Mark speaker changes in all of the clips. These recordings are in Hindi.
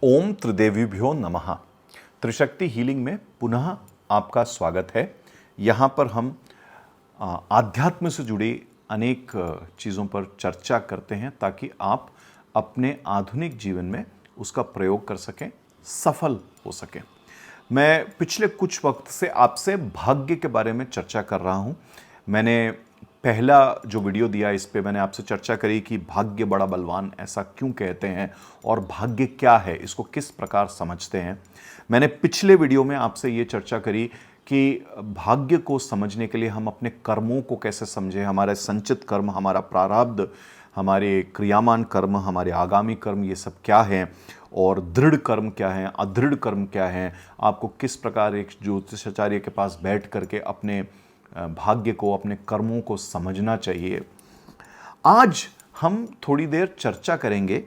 Speaker 1: ओम त्रिदेवीभ्यो नमः। त्रिशक्ति हीलिंग में पुनः आपका स्वागत है। यहाँ पर हम आध्यात्म से जुड़ी अनेक चीज़ों पर चर्चा करते हैं ताकि आप अपने आधुनिक जीवन में उसका प्रयोग कर सकें, सफल हो सकें। मैं पिछले कुछ वक्त से आपसे भाग्य के बारे में चर्चा कर रहा हूँ। मैंने पहला जो वीडियो दिया इस पे मैंने आपसे चर्चा करी कि भाग्य बड़ा बलवान ऐसा क्यों कहते हैं और भाग्य क्या है, इसको किस प्रकार समझते हैं। मैंने पिछले वीडियो में आपसे ये चर्चा करी कि भाग्य को समझने के लिए हम अपने कर्मों को कैसे समझें, हमारे संचित कर्म, हमारा प्रारब्ध, हमारे क्रियामान कर्म, हमारे आगामी कर्म, ये सब क्या हैं और दृढ़ कर्म क्या हैं, अदृढ़ कर्म क्या हैं। आपको किस प्रकार एक ज्योतिषाचार्य के पास बैठ करके अपने भाग्य को, अपने कर्मों को समझना चाहिए। आज हम थोड़ी देर चर्चा करेंगे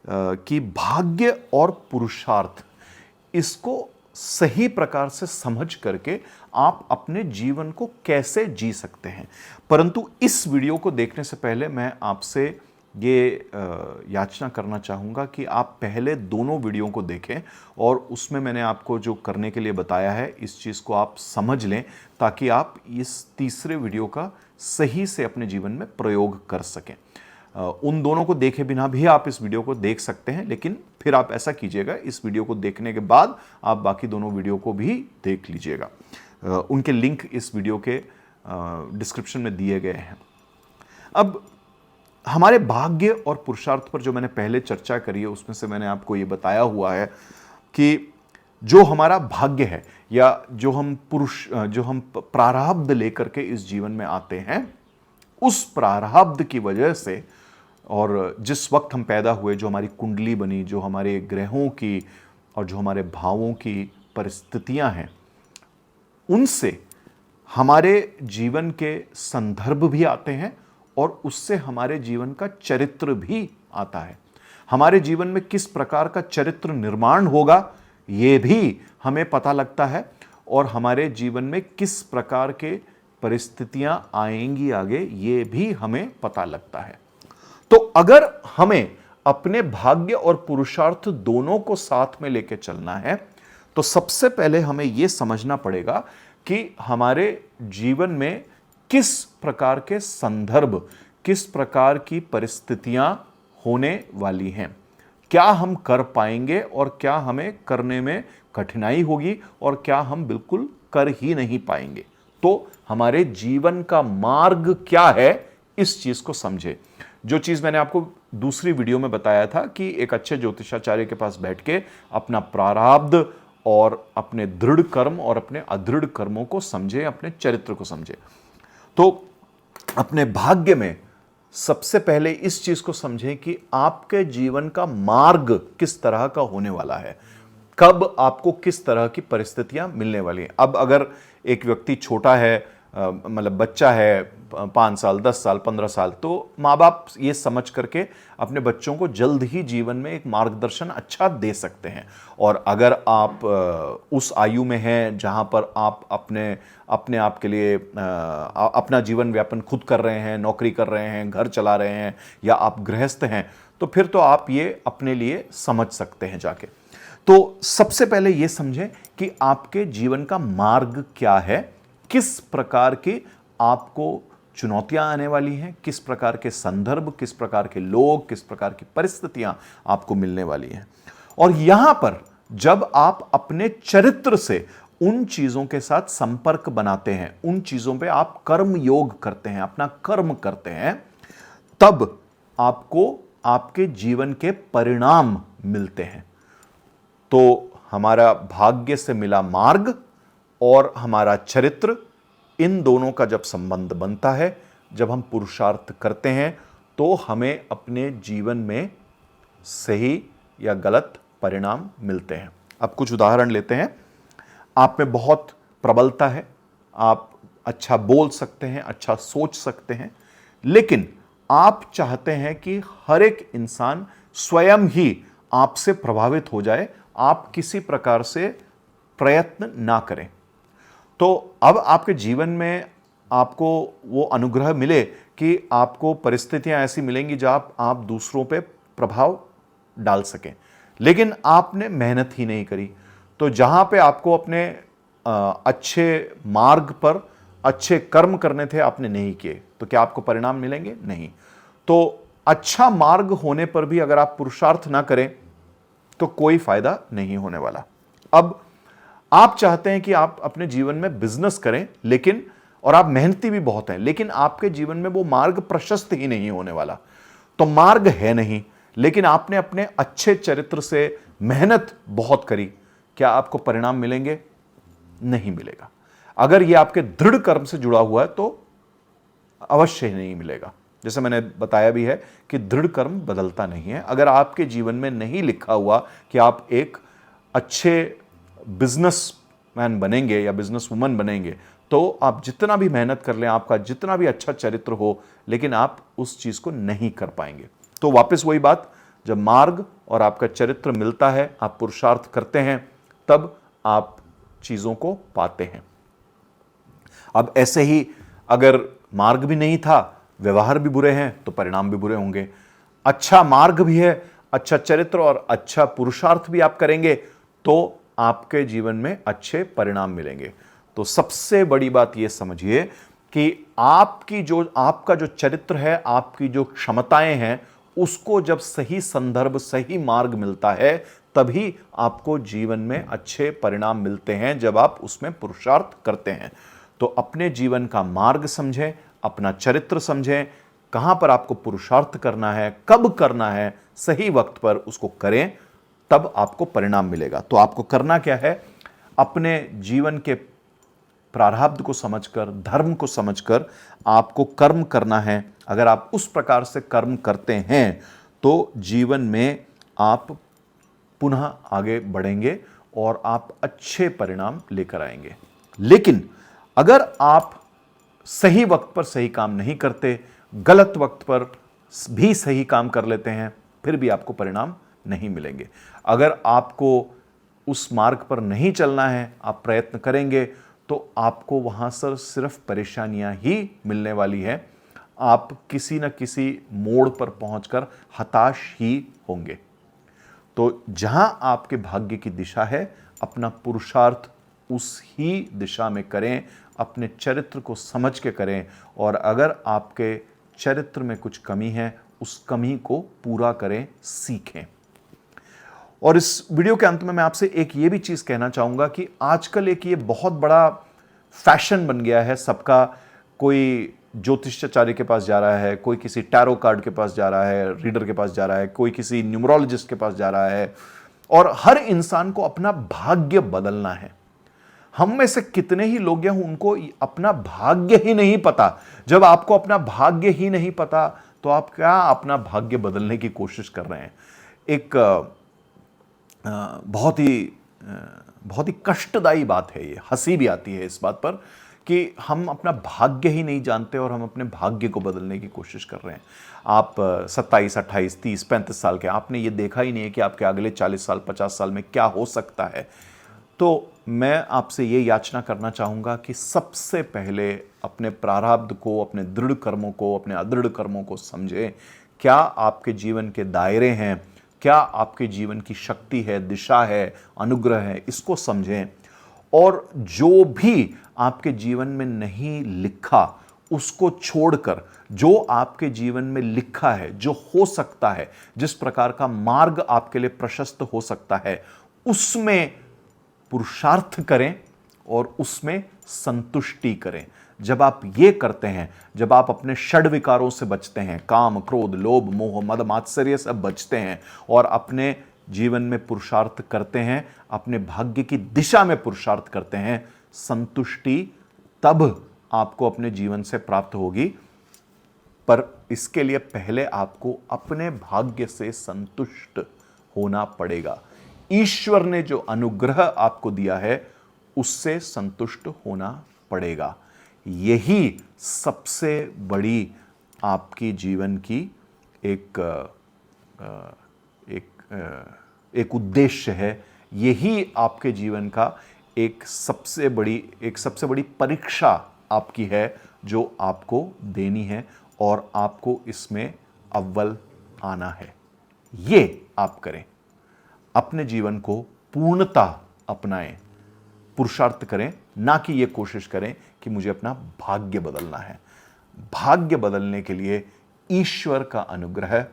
Speaker 1: कि भाग्य और पुरुषार्थ, इसको सही प्रकार से समझ करके आप अपने जीवन को कैसे जी सकते हैं। परंतु इस वीडियो को देखने से पहले मैं आपसे ये याचना करना चाहूँगा कि आप पहले दोनों वीडियो को देखें और उसमें मैंने आपको जो करने के लिए बताया है इस चीज़ को आप समझ लें ताकि आप इस तीसरे वीडियो का सही से अपने जीवन में प्रयोग कर सकें। उन दोनों को देखे बिना भी आप इस वीडियो को देख सकते हैं, लेकिन फिर आप ऐसा कीजिएगा, इस वीडियो को देखने के बाद आप बाकी दोनों वीडियो को भी देख लीजिएगा। उनके लिंक इस वीडियो के डिस्क्रिप्शन में दिए गए हैं। अब हमारे भाग्य और पुरुषार्थ पर जो मैंने पहले चर्चा करी है उसमें से मैंने आपको ये बताया हुआ है कि जो हमारा भाग्य है या जो हम प्रारब्ध लेकर के इस जीवन में आते हैं, उस प्रारब्ध की वजह से और जिस वक्त हम पैदा हुए, जो हमारी कुंडली बनी, जो हमारे ग्रहों की और जो हमारे भावों की परिस्थितियां हैं, उनसे हमारे जीवन के संदर्भ भी आते हैं और उससे हमारे जीवन का चरित्र भी आता है। हमारे जीवन में किस प्रकार का चरित्र निर्माण होगा ये भी हमें पता लगता है और हमारे जीवन में किस प्रकार के परिस्थितियां आएंगी आगे ये भी हमें पता लगता है। तो अगर हमें अपने भाग्य और पुरुषार्थ दोनों को साथ में लेकर चलना है तो सबसे पहले हमें यह समझना पड़ेगा कि हमारे जीवन में किस प्रकार के संदर्भ, किस प्रकार की परिस्थितियां होने वाली हैं, क्या हम कर पाएंगे और क्या हमें करने में कठिनाई होगी और क्या हम बिल्कुल कर ही नहीं पाएंगे। तो हमारे जीवन का मार्ग क्या है, इस चीज को समझे। जो चीज मैंने आपको दूसरी वीडियो में बताया था कि एक अच्छे ज्योतिषाचार्य के पास बैठ के अपना प्रारब्ध और अपने दृढ़ कर्म और अपने अदृढ़ कर्मों को समझे, अपने चरित्र को समझे। तो अपने भाग्य में सबसे पहले इस चीज को समझें कि आपके जीवन का मार्ग किस तरह का होने वाला है, कब आपको किस तरह की परिस्थितियां मिलने वाली हैं। अब अगर एक व्यक्ति छोटा है, मतलब बच्चा है, 5 साल, 10 साल, 15 साल, तो माँ बाप ये समझ करके अपने बच्चों को जल्द ही जीवन में एक मार्गदर्शन अच्छा दे सकते हैं। और अगर आप उस आयु में हैं जहाँ पर आप अपने आप के लिए अपना जीवन व्यापन खुद कर रहे हैं, नौकरी कर रहे हैं, घर चला रहे हैं या आप गृहस्थ हैं, तो फिर तो आप ये अपने लिए समझ सकते हैं जाके। तो सबसे पहले ये समझें कि आपके जीवन का मार्ग क्या है, किस प्रकार की आपको चुनौतियां आने वाली हैं, किस प्रकार के संदर्भ, किस प्रकार के लोग, किस प्रकार की परिस्थितियां आपको मिलने वाली हैं। और यहां पर जब आप अपने चरित्र से उन चीजों के साथ संपर्क बनाते हैं, उन चीजों पे आप कर्म योग करते हैं, अपना कर्म करते हैं, तब आपको आपके जीवन के परिणाम मिलते हैं। तो हमारा भाग्य से मिला मार्ग और हमारा चरित्र, इन दोनों का जब संबंध बनता है, जब हम पुरुषार्थ करते हैं, तो हमें अपने जीवन में सही या गलत परिणाम मिलते हैं। अब कुछ उदाहरण लेते हैं। आप में बहुत प्रबलता है, आप अच्छा बोल सकते हैं, अच्छा सोच सकते हैं, लेकिन आप चाहते हैं कि हर एक इंसान स्वयं ही आपसे प्रभावित हो जाए, आप किसी प्रकार से प्रयत्न ना करें। तो अब आपके जीवन में आपको वो अनुग्रह मिले कि आपको परिस्थितियां ऐसी मिलेंगी जहां आप दूसरों पे प्रभाव डाल सकें। लेकिन आपने मेहनत ही नहीं करी। तो जहां पे आपको अपने अच्छे मार्ग पर अच्छे कर्म करने थे, आपने नहीं किए, तो क्या आपको परिणाम मिलेंगे? नहीं। तो अच्छा मार्ग होने पर भी अगर आप पुरुषार्थ ना करें तो कोई फायदा नहीं होने वाला। अब आप चाहते हैं कि आप अपने जीवन में बिजनेस करें, लेकिन और आप मेहनती भी बहुत हैं, लेकिन आपके जीवन में वो मार्ग प्रशस्त ही नहीं होने वाला। तो मार्ग है नहीं, लेकिन आपने अपने अच्छे चरित्र से मेहनत बहुत करी, क्या आपको परिणाम मिलेंगे? नहीं मिलेगा। अगर यह आपके दृढ़ कर्म से जुड़ा हुआ है तो अवश्य ही नहीं मिलेगा। जैसे मैंने बताया भी है कि दृढ़ कर्म बदलता नहीं है। अगर आपके जीवन में नहीं लिखा हुआ कि आप एक अच्छे बिजनेसमैन बनेंगे या बिजनेस वुमन बनेंगे, तो आप जितना भी मेहनत कर लें, आपका जितना भी अच्छा चरित्र हो, लेकिन आप उस चीज को नहीं कर पाएंगे। तो वापस वही बात, जब मार्ग और आपका चरित्र मिलता है, आप पुरुषार्थ करते हैं, तब आप चीजों को पाते हैं। अब ऐसे ही अगर मार्ग भी नहीं था, व्यवहार भी बुरे हैं, तो परिणाम भी बुरे होंगे। अच्छा मार्ग भी है, अच्छा चरित्र और अच्छा पुरुषार्थ भी आप करेंगे, तो आपके जीवन में अच्छे परिणाम मिलेंगे। तो सबसे बड़ी बात यह समझिए कि आपका जो चरित्र है, आपकी जो क्षमताएं हैं, उसको जब सही संदर्भ, सही मार्ग मिलता है, तभी आपको जीवन में अच्छे परिणाम मिलते हैं, जब आप उसमें पुरुषार्थ करते हैं। तो अपने जीवन का मार्ग समझें, अपना चरित्र समझें, कहां पर आपको पुरुषार्थ करना है, कब करना है, सही वक्त पर उसको करें, तब आपको परिणाम मिलेगा। तो आपको करना क्या है? अपने जीवन के प्रारब्ध को समझकर, धर्म को समझकर आपको कर्म करना है। अगर आप उस प्रकार से कर्म करते हैं तो जीवन में आप पुनः आगे बढ़ेंगे और आप अच्छे परिणाम लेकर आएंगे। लेकिन अगर आप सही वक्त पर सही काम नहीं करते, गलत वक्त पर भी सही काम कर लेते हैं, फिर भी आपको परिणाम नहीं मिलेंगे। अगर आपको उस मार्ग पर नहीं चलना है, आप प्रयत्न करेंगे, तो आपको वहां से सिर्फ परेशानियां ही मिलने वाली है। आप किसी न किसी मोड़ पर पहुंचकर हताश ही होंगे। तो जहां आपके भाग्य की दिशा है, अपना पुरुषार्थ उस ही दिशा में करें, अपने चरित्र को समझ के करें, और अगर आपके चरित्र में कुछ कमी है, उस कमी को पूरा करें, सीखें। और इस वीडियो के अंत में मैं आपसे एक ये भी चीज कहना चाहूंगा कि आजकल एक ये बहुत बड़ा फैशन बन गया है सबका। कोई ज्योतिषाचार्य के पास जा रहा है, कोई किसी टैरो कार्ड के पास जा रहा है, रीडर के पास जा रहा है, कोई किसी न्यूमरोलॉजिस्ट के पास जा रहा है, और हर इंसान को अपना भाग्य बदलना है। हम में से कितने ही लोग हैं उनको अपना भाग्य ही नहीं पता। जब आपको अपना भाग्य ही नहीं पता, तो आप क्या अपना भाग्य बदलने की कोशिश कर रहे हैं? एक बहुत ही कष्टदायी बात है ये। हंसी भी आती है इस बात पर कि हम अपना भाग्य ही नहीं जानते और हम अपने भाग्य को बदलने की कोशिश कर रहे हैं। आप 27, 28, 30, 35 साल के, आपने ये देखा ही नहीं है कि आपके अगले 40 साल, 50 साल में क्या हो सकता है। तो मैं आपसे ये याचना करना चाहूँगा कि सबसे पहले अपने प्रारब्ध को, अपने दृढ़ कर्मों को, अपने अदृढ़ कर्मों को समझें। क्या आपके जीवन के दायरे हैं, क्या आपके जीवन की शक्ति है, दिशा है, अनुग्रह है, इसको समझें। और जो भी आपके जीवन में नहीं लिखा, उसको छोड़कर जो आपके जीवन में लिखा है, जो हो सकता है, जिस प्रकार का मार्ग आपके लिए प्रशस्त हो सकता है, उसमें पुरुषार्थ करें और उसमें संतुष्टि करें। जब आप ये करते हैं, जब आप अपने षड विकारों से बचते हैं, काम, क्रोध, लोभ, मोह, मद, मात्सर्य से बचते हैं, और अपने जीवन में पुरुषार्थ करते हैं, अपने भाग्य की दिशा में पुरुषार्थ करते हैं, संतुष्टि तब आपको अपने जीवन से प्राप्त होगी। पर इसके लिए पहले आपको अपने भाग्य से संतुष्ट होना पड़ेगा। ईश्वर ने जो अनुग्रह आपको दिया है, उससे संतुष्ट होना पड़ेगा। यही सबसे बड़ी आपकी जीवन की एक एक उद्देश्य है। यही आपके जीवन का एक सबसे बड़ी परीक्षा आपकी है, जो आपको देनी है, और आपको इसमें अव्वल आना है। ये आप करें। अपने जीवन को पूर्णता अपनाएं, पुरुषार्थ करें, ना कि ये कोशिश करें कि मुझे अपना भाग्य बदलना है। भाग्य बदलने के लिए ईश्वर का अनुग्रह,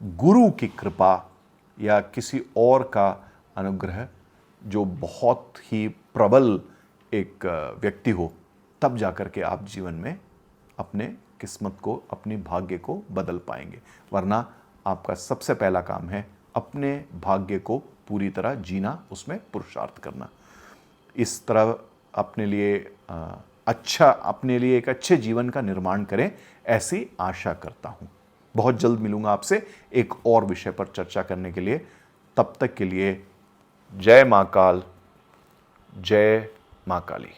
Speaker 1: गुरु की कृपा या किसी और का अनुग्रह जो बहुत ही प्रबल एक व्यक्ति हो, तब जाकर के आप जीवन में अपने किस्मत को, अपनी भाग्य को बदल पाएंगे। वरना आपका सबसे पहला काम है अपने भाग्य को पूरी तरह जीना, उसमें पुरुषार्थ करना। इस तरह अपने लिए अपने लिए एक अच्छे जीवन का निर्माण करें, ऐसी आशा करता हूं। बहुत जल्द मिलूंगा आपसे एक और विषय पर चर्चा करने के लिए। तब तक के लिए जय मां काल, जय मां काली।